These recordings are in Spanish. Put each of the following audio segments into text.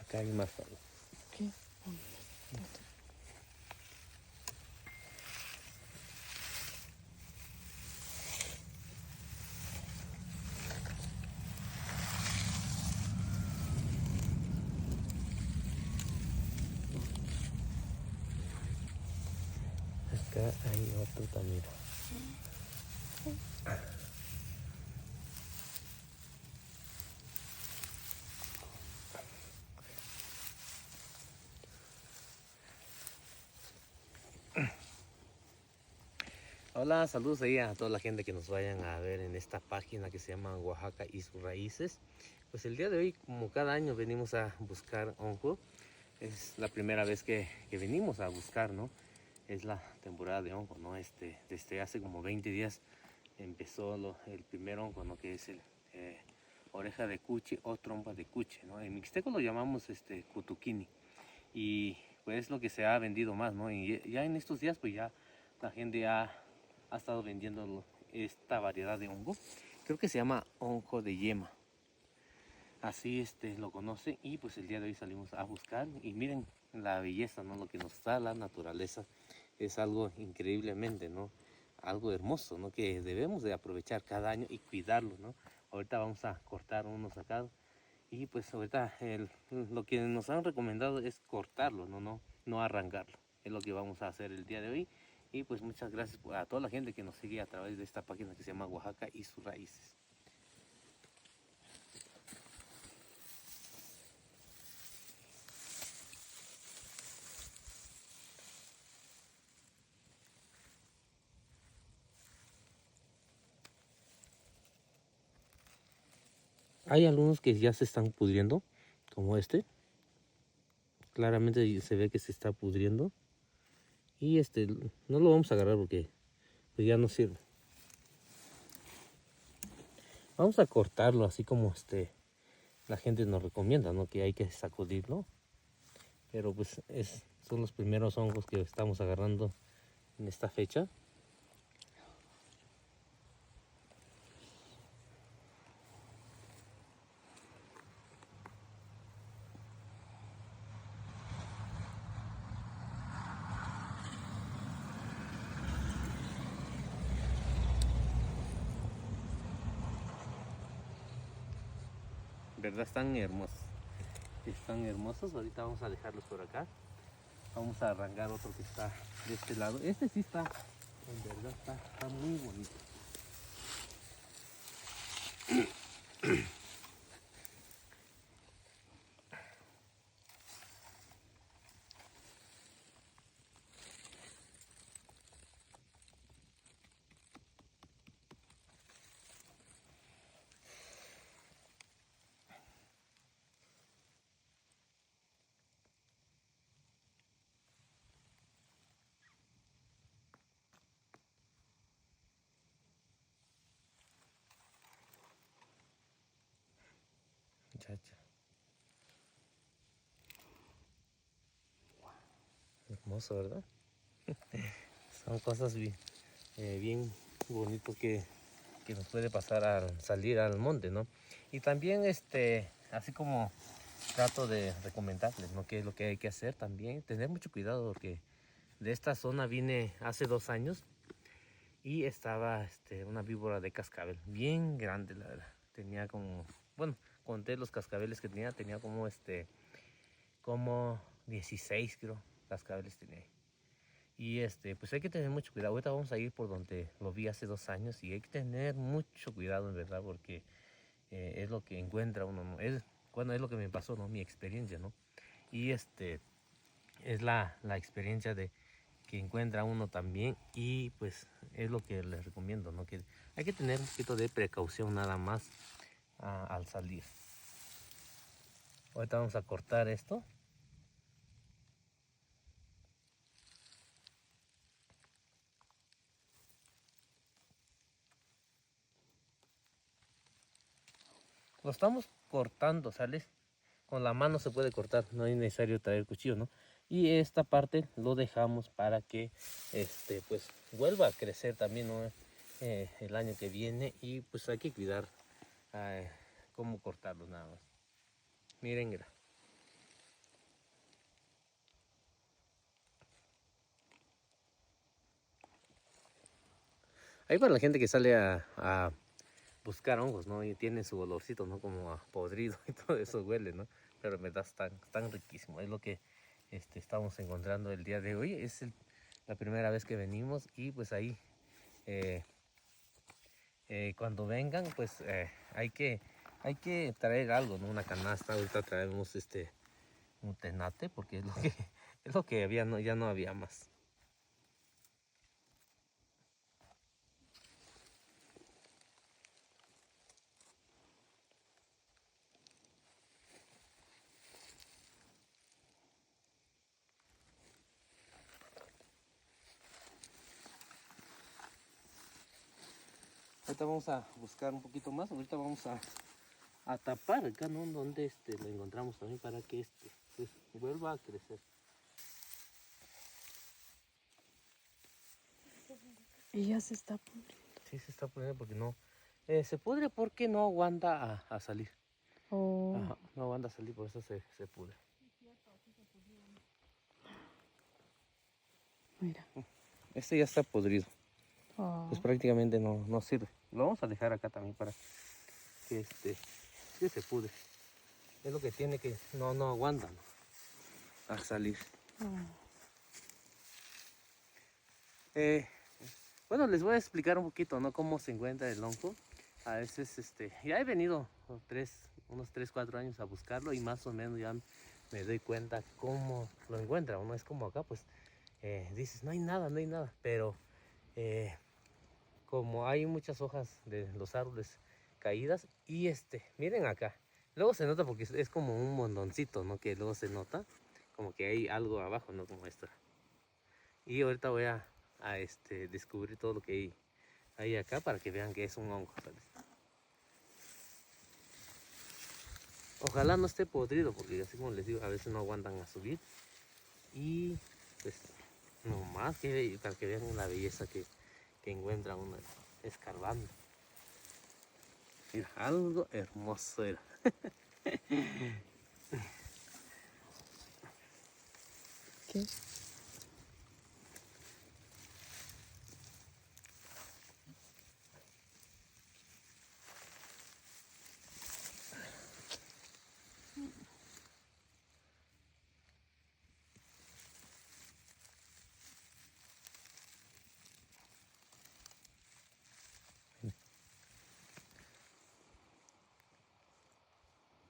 acá hay más algo. ¿Qué? Acá hay otro también. Hola, saludos ahí a toda la gente que nos vayan a ver en esta página que se llama Oaxaca y sus raíces. Pues el día de hoy, como cada año, venimos a buscar hongo. Es la primera vez que venimos a buscar, ¿no? Es la temporada de hongo, ¿no? Desde hace como 20 días empezó el primer hongo, ¿no? Que es el oreja de cuche o trompa de cuche, ¿no? En mixteco lo llamamos cutuquini. Y pues es lo que se ha vendido más, ¿no? Y ya en estos días pues ya la gente ha estado vendiendo esta variedad de hongo. Creo que se llama hongo de yema. Así lo conoce, y pues el día de hoy salimos a buscar y miren la belleza, ¿no? Lo que nos da la naturaleza es algo increíblemente, ¿no? Algo hermoso, ¿no? Que debemos de aprovechar cada año y cuidarlo, ¿no? Ahorita vamos a cortar unos acá. Y pues ahorita lo que nos han recomendado es cortarlo, no arrancarlo. Es lo que vamos a hacer el día de hoy. Y pues muchas gracias a toda la gente que nos sigue a través de esta página que se llama Oaxaca y sus raíces. Hay algunos que ya se están pudriendo, como este. Claramente se ve que se está pudriendo. Y no lo vamos a agarrar porque pues ya no sirve. Vamos a cortarlo así como la gente nos recomienda, ¿no? Que hay que sacudirlo. Pero pues son los primeros hongos que estamos agarrando en esta fecha. ¿Verdad? Están hermosos. Están hermosos. Ahorita vamos a dejarlos por acá. Vamos a arrancar otro que está de este lado. Este sí está, en verdad está muy bonito. Muchacha. Hermoso, ¿verdad? Son cosas bien bonitos que nos puede pasar al salir al monte, ¿no? Y también así como trato de recomendarles, ¿no? Qué es lo que hay que hacer también. Tener mucho cuidado porque de esta zona vine hace 2 años y estaba una víbora de cascabel, bien grande, la verdad. Tenía como, bueno, conté los cascabeles que tenía como 16, creo, cascabeles tenía ahí. Y pues hay que tener mucho cuidado. Ahorita vamos a ir por donde lo vi hace 2 años y hay que tener mucho cuidado, en verdad, porque es lo que encuentra uno, ¿no? Bueno, es lo que me pasó, ¿no? Mi experiencia, ¿no? Y es la experiencia de que encuentra uno también, y pues es lo que les recomiendo, ¿no? Que hay que tener un poquito de precaución nada más al salir. Ahorita vamos a cortar esto. Lo estamos cortando, ¿sales? Con la mano se puede cortar, no es necesario traer cuchillo, ¿no? Y esta parte lo dejamos para que pues vuelva a crecer también, ¿no? El año que viene, y pues hay que cuidar cómo cortarlo nada más. Miren, mira. Ahí para la gente que sale a buscar hongos, ¿no? Y tiene su olorcito, ¿no? Como a podrido y todo eso huele, ¿no? Pero en verdad están riquísimos. Es lo que estamos encontrando el día de hoy. Es la primera vez que venimos y pues ahí eh, cuando vengan pues hay que traer algo, ¿no? Una canasta. Ahorita traemos un tenate porque es lo que es lo que había, no, ya no había más. Ahorita vamos a buscar un poquito más. Ahorita vamos a tapar acá, ¿no? Donde lo encontramos también para que pues, vuelva a crecer. Y ya se está pudriendo. Sí, se está pudriendo porque no. Se pudre porque no aguanta a salir. Oh, Ajá, no aguanta a salir, por eso se pudre. mira. Este ya está podrido. Pues Oh, prácticamente no sirve. Lo vamos a dejar acá también para que que se pudre. Es lo que tiene que no aguanta, ¿no? A salir. oh. Eh, bueno, les voy a explicar un poquito, ¿no? Cómo se encuentra el hongo. A veces, ya he venido unos 3, 4 años a buscarlo y más o menos ya me doy cuenta cómo lo encuentra. Uno es como acá, pues dices, no hay nada, no hay nada. Pero eh, como hay muchas hojas de los árboles caídas y miren acá. Luego se nota porque es como un mondoncito, ¿no? Que luego se nota como que hay algo abajo, ¿no? Como esto. Y ahorita voy a descubrir todo lo que hay acá para que vean que es un hongo, ¿sabes? Ojalá no esté podrido porque así como les digo, a veces no aguantan a subir. Y pues no más que para que vean la belleza que encuentra uno escarbando. Mira, algo hermoso era. ¿Qué?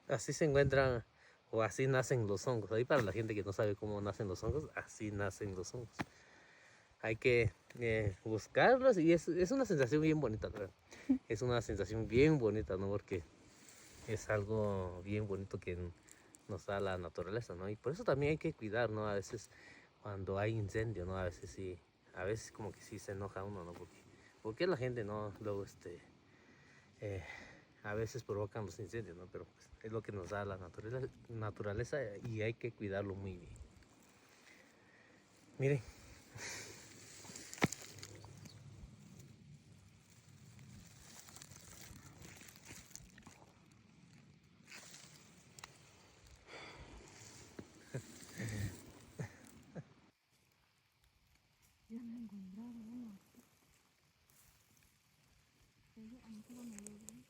Así se encuentran o así nacen los hongos. Ahí para la gente que no sabe cómo nacen los hongos, así nacen los hongos. Hay que buscarlos y es una sensación bien bonita, la verdad. Es una sensación bien bonita, ¿no? Porque es algo bien bonito que nos da la naturaleza, ¿no? Y por eso también hay que cuidar, ¿no? A veces cuando hay incendio, ¿no? A veces sí, a veces como que sí se enoja uno, ¿no? Porque la gente, ¿no? Luego, eh, a veces provocan los incendios, ¿no? Pero pues, es lo que nos da la naturaleza y hay que cuidarlo muy bien. Miren, Ya no he encontrado uno. Pero a mí solo me dio bien.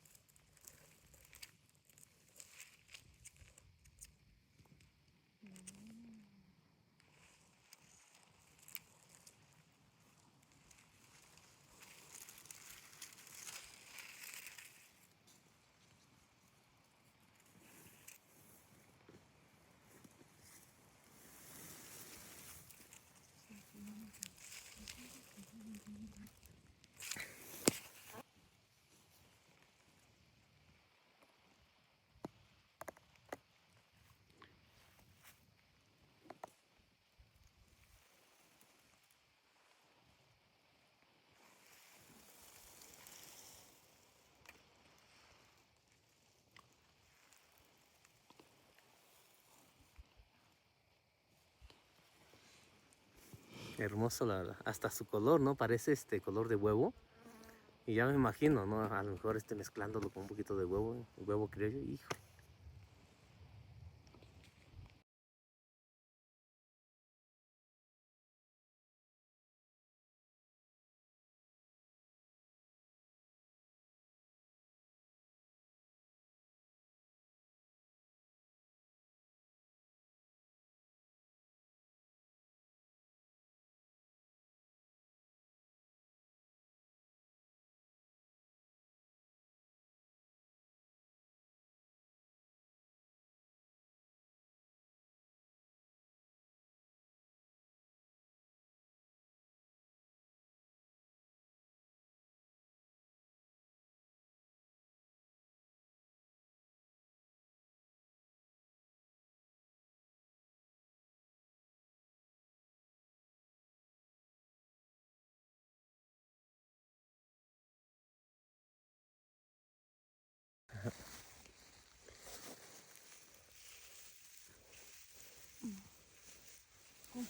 hermoso la verdad. Hasta su color, ¿no? Parece color de huevo. Y ya me imagino, ¿no? A lo mejor mezclándolo con un poquito de huevo criollo. Hijo,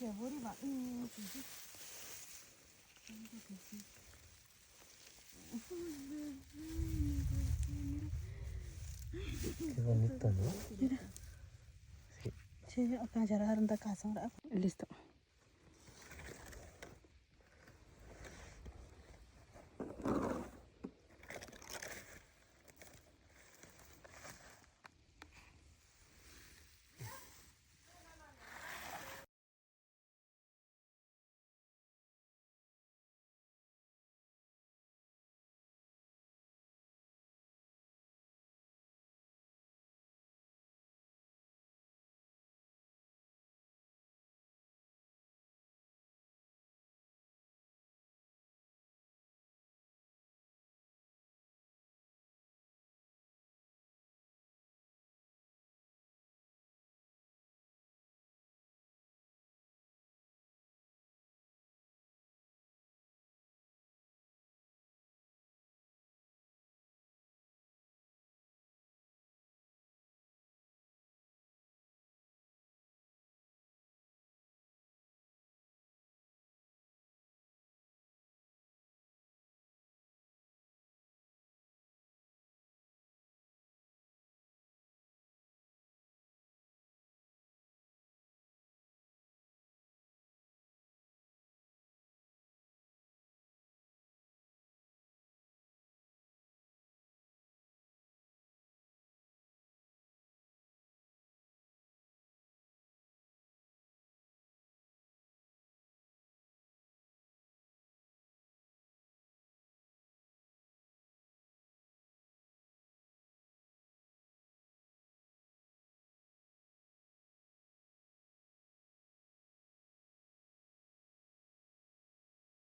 Boriba. Sí, sí. Siento que sí. Qué bonito, ¿no? Mira. Sí. Sí, acá ya la casa ahora. Listo.